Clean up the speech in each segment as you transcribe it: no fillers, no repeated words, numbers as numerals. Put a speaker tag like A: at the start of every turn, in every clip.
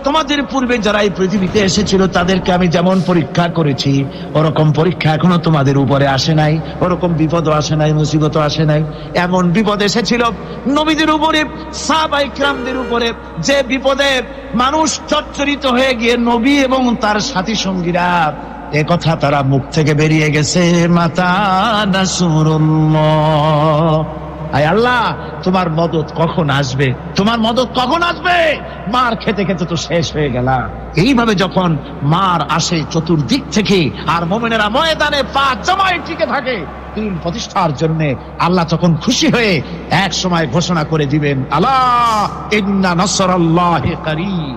A: তোমাদের পূর্বে যারা এই পৃথিবীতে এসেছিল তাদেরকে আমি যেমন পরীক্ষা করেছি ওরকম পরীক্ষা এখনো তোমাদের উপরে আসে নাই, ওরকম বিপদও আসে নাই, মুসিবতও আসে নাই। এমন বিপদ এসেছিল নবীদের উপরে, সাহাবায়ে কিরামদের উপরে, যে বিপদে মানুষ চচ্চরিত হয়ে গিয়ে নবী এবং তার সাথী সঙ্গীরা এ কথা তারা মুখ থেকে বেরিয়ে গেছে, মাতা নাসরুল্লাহ, আয় আল্লাহ তোমার মদত কখন আসবে, তোমার মদত কখন আসবে। মার খেতে খেতে তো শেষ হয়ে গেল। এইভাবে যখন মার আসে চতুর্দিক থেকে আর মুমিনেরা ময়দানে পা জমায়ে টিকে থাকে দিন প্রতিষ্ঠার জন্য, আল্লাহ তখন খুশি হয়ে এক সময় ঘোষণা করে দিবেন, আলা ইন্না নাসরাল্লাহি কারীব,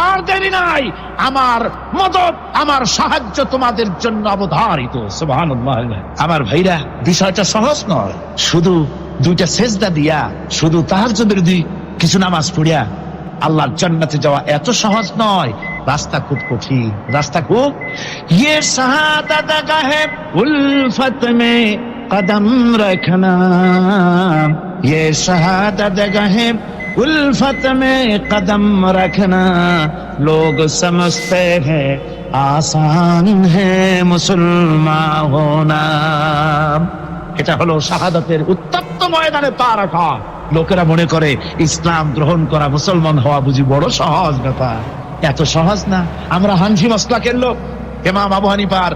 A: আর দেরি নাই, আমার মদত আমার সাহায্য তোমাদের জন্য অবধারিত। সুবহানাল্লাহ। আমার ভাইরা, বিষয়টা সহজ নয়। শুধু দুইটা সেজদা দিয়া, শুধু তাহাজ্জুদের কিছু নামাজ পড়িয়া আল্লাহর জান্নাতে যাওয়া এত সহজ নয়। রাস্তা খুব কঠিন, রাস্তা খুব। ये शहादत गाहे उल्फत में कदम रखना, ये शहादत गाहे उल्फत में कदम रखना, लोग समझते हैं आसान है मुसलमान होना। এটা হলো শাহাদাতের উত্তপ্ত ময়দানে পা রাখা। লোকেরা মনে করে ইসলাম গ্রহণ করা, মুসলমান হওয়া বুঝি বড় সহজ ব্যাপার। এত সহজ না। আমরা হানফি মাসলাকের লোক, ইমাম আবু হানিফার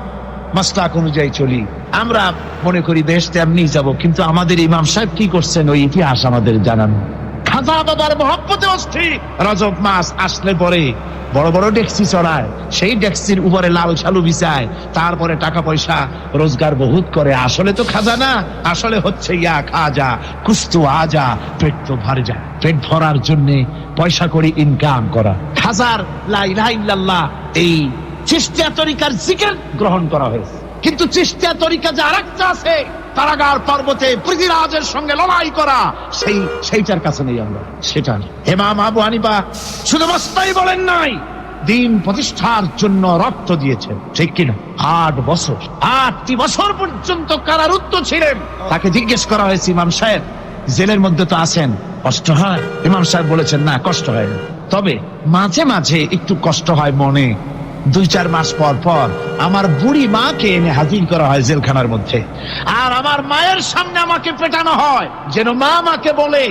A: মাসলাক অনুযায়ী চলি। আমরা মনে করি বেহেশতে এমনি যাব, কিন্তু আমাদের ইমাম সাহেব কি করছেন ওই ইতিহাস আমাদের জানানো। খাজা বাবার মহব্বতে অস্থির। রজব মাস আসলে পরে বড় বড় ডেক্সি চড়ায়, সেই ডেক্সির উপরে লাল শালু বিছায়, তারপরে টাকা পয়সা রোজগার বহুত করে। আসলে তো খাজা না, আসলে হচ্ছে ইয়া খাজা কুস্তু আজা, পেট তো ভর যায়। পেট ভরার জন্য পয়সা করে ইনকাম করা। খাজার লা ইলাহা ইল্লাল্লাহ এই চিশতিয়া তরিকার জিকির গ্রহণ করা হয়েছে, কিন্তু চিশতিয়া তরিকা যে আরেকটা আছে, কারাগার পর্বতে পৃথিবীরাজের সঙ্গে লড়াই করা, সেইটার কাছে নেই আমরা, সেটা। ইমাম আবু হানিফা শুধু মস্তাই বলেন নাই, দিন প্রতিষ্ঠার জন্য রক্ত দিয়েছেন, ঠিক কিনা? 8টি বছর পর্যন্ত কারারুদ্ধ ছিলেন। তাকে জিজ্ঞেস করা হয়েছে, ইমাম সাহেব জেলের মধ্যে তো আছেন, কষ্ট হয়? ইমাম সাহেব বলেছেন, না কষ্ট হয় না, তবে মাঝে মাঝে একটু কষ্ট হয় মনে। 2-4 মাস পর পর আমার বুড়ি মাকে এনে হাজির করা হয় জেলখানার মধ্যে, আর আমার মায়ের সামনে আমাকে পেটানো হয়, যেন মা আমাকে বলে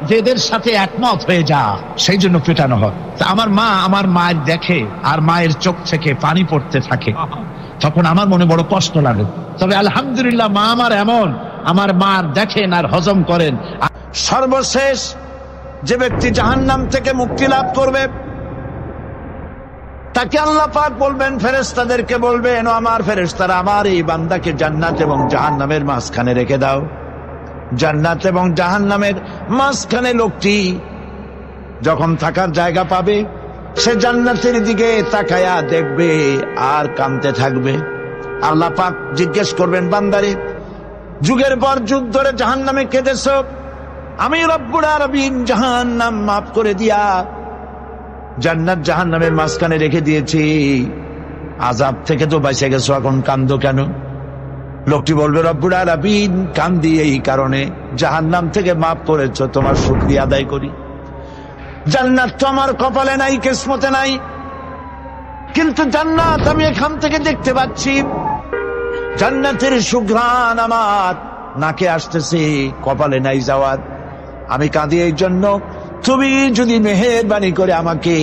A: যে এদের সাথে একমত হয়ে যা, সেই জন্য পেটানো হয়। আমার মা আমার মায়ের দেখে আর মায়ের চোখ থেকে পানি পড়তে থাকে, তখন আমার মনে বড় কষ্ট লাগে। তবে আলহামদুলিল্লাহ মা আমার এমন, আমার মা দেখেন আর হজম করেন। সর্বশেষ যে ব্যক্তি জাহান্নাম থেকে মুক্তি লাভ করবে তাকে আল্লাহ পাক বলবেন, ফেরেশতাদেরকে বলবেন, ও আমার ফেরেশতারা, আমার এই বান্দাকে জান্নাত এবং জাহান্নামের মাঝখানে রেখে দাও। জান্নাত এবং জাহান্নামের মাঝখানে লোকটি যখন থাকার জায়গা পাবে, সে জান্নাতের দিকে তাকায়া দেখবে আর কাঁদতে থাকবে। আল্লাহ পাক জিজ্ঞেস করবেন, বান্দারে, যুগের পর যুগ ধরে জাহান্নামে কেঁদেছ, আমি রব্বুল আলামিন জাহান্নাম মাফ করে দিয়া জান্নাত জাহান্নামের মাঝখানে রেখে দিয়েছি, আযাব থেকে তো বেঁচে গেছো, এখন কান্দো কেন? লোকটি বলবে, রব্বুল আলামিন কান্দি এই কারণে, জাহান্নাম থেকে মাফ করেছো, তোমার শুকরিয়া আদায় করি। জান্নাত তো আমার কপালে নাই, কিসমতে নাই, কিন্তু জান্নাত আমি এখান থেকে দেখতে পাচ্ছি, জান্নাতের সুঘ্রাণ আমার নাকে আসতেছে, কপালে নাই যাওয়ার। আমি কাঁদি এই জন্য, তুমি যদি মেহেরবানি করে আমাকে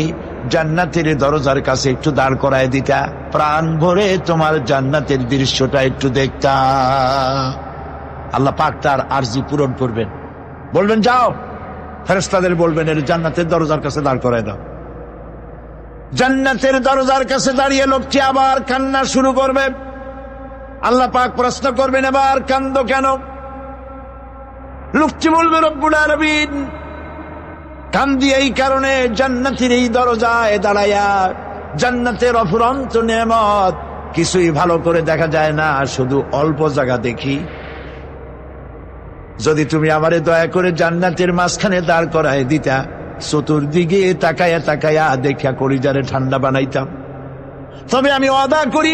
A: জান্নাতের দরজার কাছে একটু দাঁড় করায় দিতা, প্রাণ ভরে তোমার জান্নাতের দৃশ্যটা একটু দেখতা। আল্লাহ পাক তার আরজি পূরণ করবেন, বলবেন যাও, ফেরেশতাদের বলবেন এর জান্নাতের দরজার কাছে দাঁড় করায় দাও। জান্নাতের দরজার কাছে দাঁড়িয়ে লোকটি আবার কান্না শুরু করবে। আল্লাহ পাক প্রশ্ন করবেন, এবার কান্দো কেন? লোকটি বলবে, রব্বুল আলামিন কান্দি এই কারণে, জান্নাতের এই দরজায় দাঁড়ায়া জান্নাতের অফুরন্ত নেয়ামত কিছুই ভালো করে দেখা যায় না, শুধু অল্প জায়গা দেখি। যদি তুমি আমারে দয়া করে জান্নাতের মাঝখানে দাঁড় করায় দিতা, চতুর্দিকে তাকায়া তাকায়া দেখা কলিজারে ঠান্ডা বানাইতাম। তবে আমি ওয়াদা করি,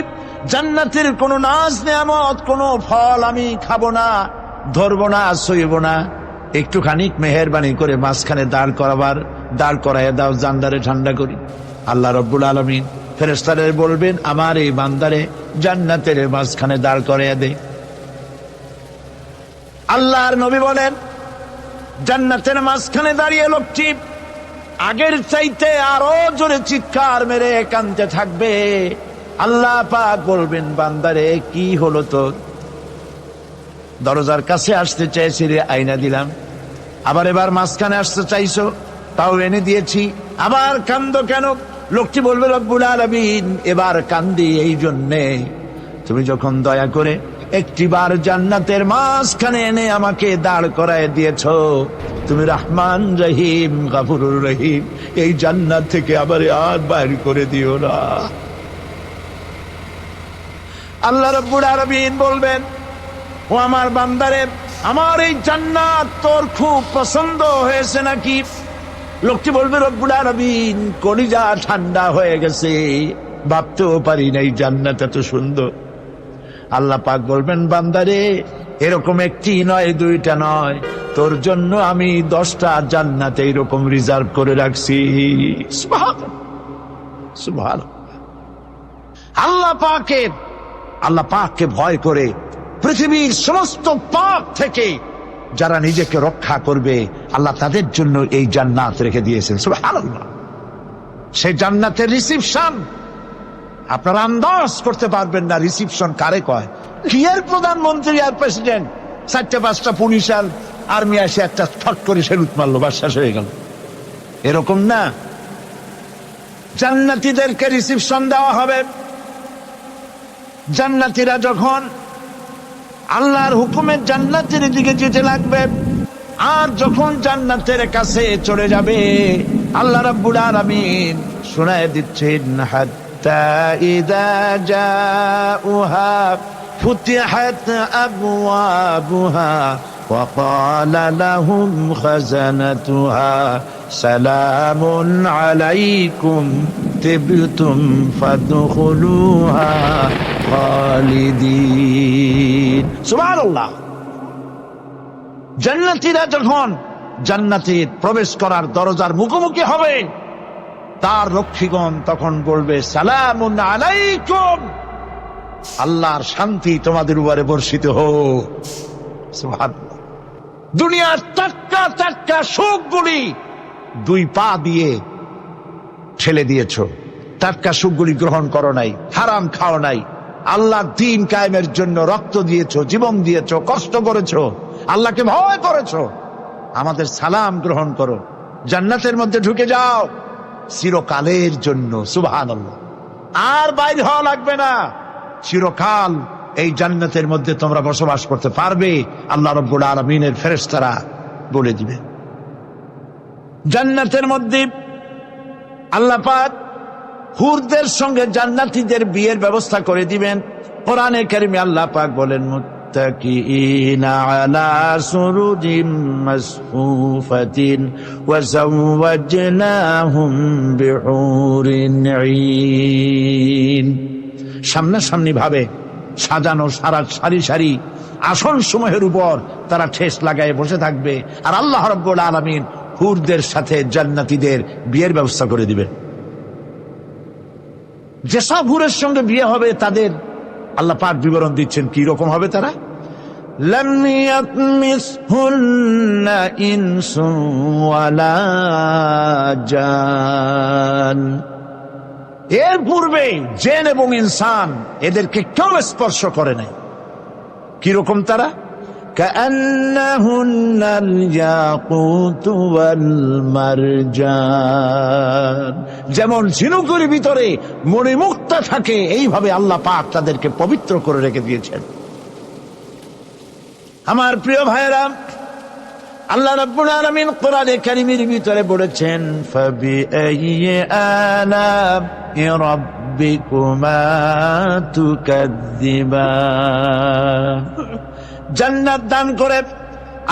A: জান্নাতের কোনো নাজ নেয়ামত, কোনো ফল আমি খাবো না, ধরবো না, সইব না। একটুখানি মেহেরবানি করে মাঝখানে দাঁড় করাইয়া দাও, জানদারে ঠান্ডা করি। আল্লাহ রাব্বুল আলামিন ফেরেশতাদের বলবেন, আমার এই বান্দারে জান্নাতের মাঝখানে দাঁড় করিয়ে দে। আল্লাহর নবী বলেন, জান্নাতের মাঝখানে দাঁড়িয়ে লোকটি আগের চাইতে আরো জোরে চিৎকার মেরে কাঁদতে থাকবে। আল্লাহ পাক বলবেন, বান্দারে কি হলো তোর? দরজার কাছে আসতে চাইছি রে, আইনা দিলাম। আবার এবার মাঝখানে আসতে চাইছো, তাও এনে দিয়েছি। আবার কান্দো কেন? লোকটি বলবে, রব্বুল আলামিন, এবার কান্দি এই জন্যে তুমি যখন দয়া করে একটিবার জান্নাতের মাঝখানে এনে আমাকে দাঁড় করায় দিয়েছো, তুমি রহমান রহিম গফুরুর রহিম, এই জান্নাত থেকে আবার আর বাইর করে দিও না। আল্লাহ রাব্বুল আলামিন বলবেন, ও আমার বান্দারে, আমার এই জান্নাত তোর খুব পছন্দ হয়েছে নাকি? লোকটি বলবে, রব্বুল আলামিন, কলিজা ঠান্ডা হয়ে গেছে, ভাবতেও পারি নাই জান্নাত এত সুন্দর। আল্লাহ পাক বলবেন, বান্দারে, এরকম একটি নয়, দুইটা নয়, তোর জন্য আমি 10টা জান্নাত এইরকম রিজার্ভ করে রাখছি। সুবহানাল্লাহ, সুবহানাল্লাহ। আল্লাহ পাককে ভয় করে পৃথিবীর সমস্ত পাপ থেকে যারা নিজেকে রক্ষা করবে, আল্লাহ তাদের জন্য এই জান্নাত রেখে দিয়েছেন। সুবহানাল্লাহ। সেই জান্নাতের রিসিপশন আপনারা আন্দাজ করতে পারবেন না। রিসিপশন কারে কয়? কি এর প্রধানমন্ত্রী আর প্রেসিডেন্ট, 4-5টা পুলিশ আর আর্মি এসে একটা ফট করে সেলুট মারলো, বাস শেষ হয়ে গেল, এরকম না। জান্নাতীদেরকে রিসিপশন দেওয়া হবে। জান্নাতীরা যখন আল্লাহর হুকুমে জান্নাতের দিকে যেতে লাগবে, আর যখন জান্নাতের কাছে চলে যাবে, আল্লাহ রাব্বুল আলামিন শোনায় দিচ্ছেন, হাত্তা ইযা জাউহা ফুতিহাত আবওয়াবুহা ওয়া ক্বালা লাহুম খাজানাতুহা সালামুন আলাইকুম তিবতুম ফাদখুলুহা খালিদিন। সুবহানাল্লাহ। জান্নাতীরা যখন জান্নাতে প্রবেশ করার দরজার মুখোমুখি হবে, তার রক্ষীগণ তখন বলবে, সালামুন আলাইকুম, আল্লাহর শান্তি তোমাদের উপরে বর্ষিত হোক। সুবহানাল্লাহ। দুনিয়ার টাটকা টাটকা সুখগুলি 2 পা দিয়ে ঠেলে দিয়েছ, টাটকা সুখগুলি গ্রহণ করো নাই, হারাম খাও নাই, আল্লাহর দ্বীন কায়েমের জন্য রক্ত দিয়েছো, জীবন দিয়েছো, কষ্ট করেছো, আল্লাহকে ভয় করেছো। আমাদের সালাম গ্রহণ করো, জান্নাতের মধ্যে ঢুকে যাও চিরকালের জন্য। সুবহানাল্লাহ। আর বাইরে হওয়া লাগবে না, চিরকাল এই জান্নাতের মধ্যে তোমরা বসবাস করতে পারবে, আল্লাহ রাব্বুল আলামিনের ফেরেশতারা বলে দিবে। জান্নাতের মধ্যে আল্লাহ পাক হুরদের সঙ্গে জান্নাতীদের বিয়ের ব্যবস্থা করে দিবেন। কোরআনে কারিমে আল্লাহ পাক বলেন, মুত্তাকিইনা আলা সুরুজিম মাসফুফাতিন ওয়া যাওয়াজনাহুম বিহুরিন ঈন। সামনাসামনি ভাবে সাজানো সারি সারি আসন সমূহের উপর তারা ঠেস লাগায় বসে থাকবে, আর আল্লাহ রাব্বুল আলামিন হুরদের সাথে জান্নাতীদের বিয়ের ব্যবস্থা করে দিবেন। যেসব হুরের সঙ্গে বিয়ে হবে তাদের আল্লাহ পাক বিবরণ দিচ্ছেন কি রকম হবে তারা। লাম ইয়াতমিসহুন্না ইনসুন ওয়ালা জান। এর পূর্বে জিন এবং ইনসান এদেরকে কেউ স্পর্শ করে নাই। কি রকম তারা? কাআন্নাহুন্নাল ইয়াকুতু ওয়াল মারজান। যেমন ঝিনুকের ভিতরে মণিমুক্তা থাকে, এইভাবে আল্লাহ পাক তাদেরকে পবিত্র করে রেখে দিয়েছেন। আমার প্রিয় ভাইরা, আল্লাহ রাব্বুল আলামিন কোরআনে কারীমের ভিতরে বলেছেন, ফাবিআইয়ি আলা'i রাব্বিকুমা তুকাযযিবান। জান্নাত দান করে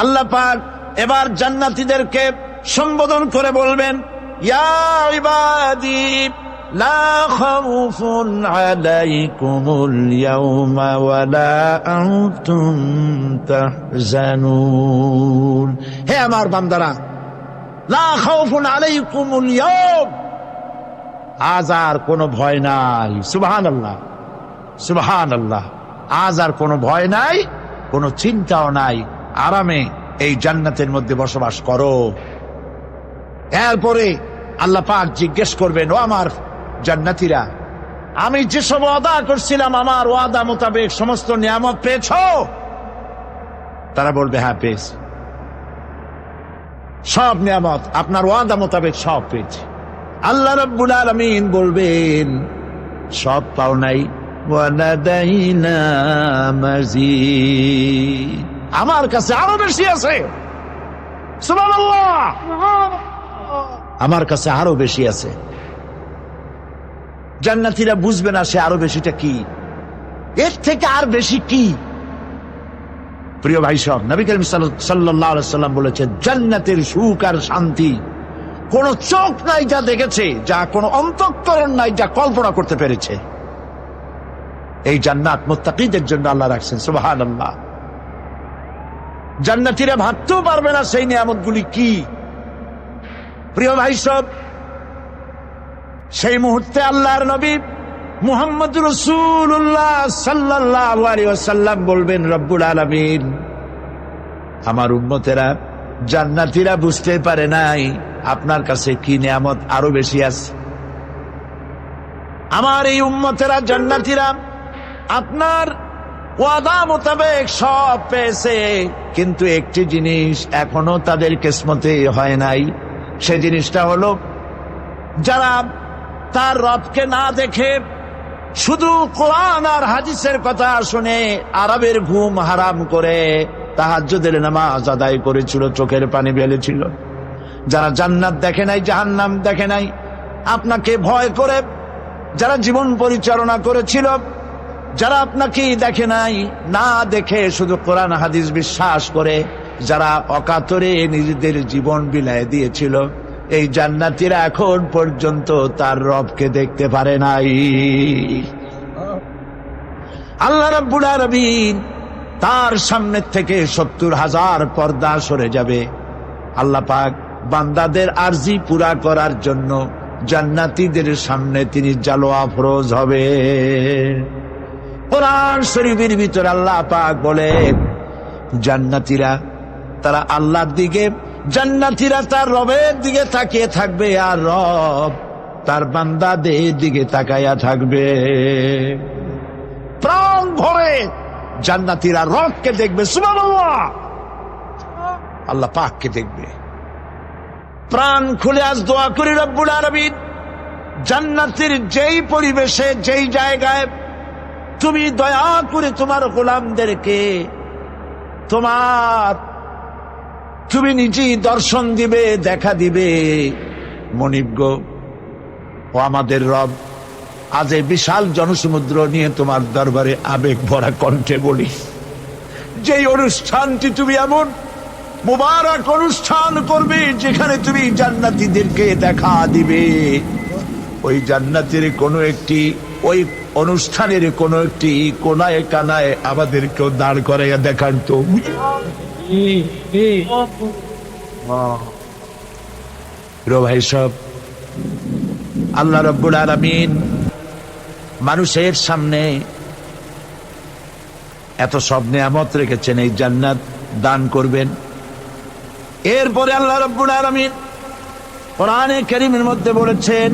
A: আল্লাহ পাক এবার জান্নাতীদেরকে সম্বোধন করে বলবেন, ইয়া ইবাদি লা খাউফুন আলাইকুমুল ইয়াওমা ওয়ালা আনতুম তাহজানুন। হে আমার বান্দারা, লা খাউফুন আলাইকুমুল ইয়াওম, আজ আর কোনো ভয় নাই। সুবহানাল্লাহ, সুবহানাল্লাহ। আজ আর কোনো ভয় নাই, কোনো চিন্তাও নাই, আরামে এই জান্নাতের মধ্যে বসবাস করো। এরপরে আল্লাহ পাক জিজ্ঞেস করবেন, ও আমার জান্নাতীরা, আমি যেসব ওয়াদা করছিলাম আমার ওয়াদা মোতাবেক সমস্ত নিয়ামত পেয়েছো? তারা বলবে, হ্যাঁ পেয়েছি, সব নিয়ামত আপনার ওয়াদা মোতাবেক সব পেয়েছি। আল্লাহ রাব্বুল আলামিন বলবেন, সব পাও নাই, ওয়ালাদাইনা মাজিদ, আমার কাছে আরো বেশি আছে। সুবহানাল্লাহ, আমার কাছে আরো বেশি আছে। জান্নাতীরা বুঝবে না সে আরো বেশিটা কি, এর থেকে আর বেশি কি। প্রিয় ভাই সব, নবী করিম সাল্লাল্লাহু আলাইহি ওয়াসাল্লাম বলেছেন, জান্নাতের সুখ আর শান্তি কোন চোখ নাই যা দেখেছে, যা কোন অন্তঃকরণ নাই যা কল্পনা করতে পেরেছে। এই জান্নাত মুত্তাকিদের জন্য আল্লাহ রাখছেন। সুবহানাল্লাহ। জান্নাতীরা ভাবতেও পারবে না সেই নিয়ামতগুলি কি। প্রিয় ভাই সব, সেই মুহূর্তে আল্লাহর নবী মুহাম্মদ রাসূলুল্লাহ সাল্লাল্লাহু আলাইহি ওয়াসাল্লাম বলবেন, রব্বুল আলামিন, আমার উম্মতেরা জান্নাতীরা বুঝতে পারে নাই আপনার কাছে কি নিয়ামত আরো বেশি আছে। আমার এই উম্মতেরা জান্নাতীরা আপনার ওয়াদা মোতাবেক সব পেয়েছে, কিন্তু একটি জিনিস এখনো তাদের কিসমতে হয় নাই। সে জিনিসটা হলো, যারা তার রবকে না দেখে শুধু কোরআন আর হাদিসের কথা শুনে আরবের ঘুম হারাম করে তাহাজ্জুদের নামাজ আদায় করেছিল, চোখের পানি ফেলেছিল, যারা জান্নাত দেখে নাই, জাহান্নাম দেখে নাই, আপনাকে ভয় করে যারা জীবন পরিচালনা করেছিল, যারা আপনাকে দেখে নাই, না দেখে শুধু কোরআন হাদিস বিশ্বাস করে যারা অকাতরে নিজেদের জীবন বিলায় দিয়েছিল, এই জান্নাতীরা এখন পর্যন্ত তার রবকে দেখতে পারে নাই। আল্লাহ রাব্বুল আলামিন তার সামনে থেকে ৭০,০০০ পর্দা সরে যাবে। আল্লাহ পাক বান্দাদের আরজি পুরা করার জন্য জান্নাতীদের সামনে তিনি জালোয়া ফরজ হবে। কোরআন শরীফের ভিতরে আল্লাহ পাক বলে, জান্নাতীরা তারা আল্লাহর দিকে, জান্নাতীরা তার রবের দিকে তাকিয়ে থাকবে, আর রব তার বান্দাদের দিকে তাকাইয়া থাকবে। প্রাণ ভরে জান্নাতীরা রবকে দেখবে। সুবহানাল্লাহ, আল্লাহ পাককে দেখবে। প্রাণ খুলে আজ দোয়া করি, রব্বুল আলামিন, জান্নাতের যেই পরিবেশে, যেই জায়গায় তুমি দয়া করে তোমার গোলামদেরকে তুমি নিজেই দর্শন দিবে, দেখা দিবে। মনিব গো, ও আমাদের রব, আজ এই বিশাল জনসমুদ্র নিয়ে তোমার দরবারে আবেগ ভরা কণ্ঠে বলি, যেই অনুষ্ঠানটি তুমি এমন মুবারক অনুষ্ঠান করবে যেখানে তুমি জান্নাতীদেরকে দেখা দিবে, ওই জান্নাতের কোনো একটি, ওই অনুষ্ঠানের কোনো একটি কোনায় কানায় আমাদেরকেও দাঁড় করাইয়া দেখান তো। ভাই সব, আল্লাহ রাব্বুল আলামিন মানুষের সামনে এত সব নিয়ামত রেখেছেন, এই জান্নাত দান করবেন। এরপরে আল্লাহ রাব্বুল আলামিন কোরআনে কারীমের মধ্যে বলেছেন,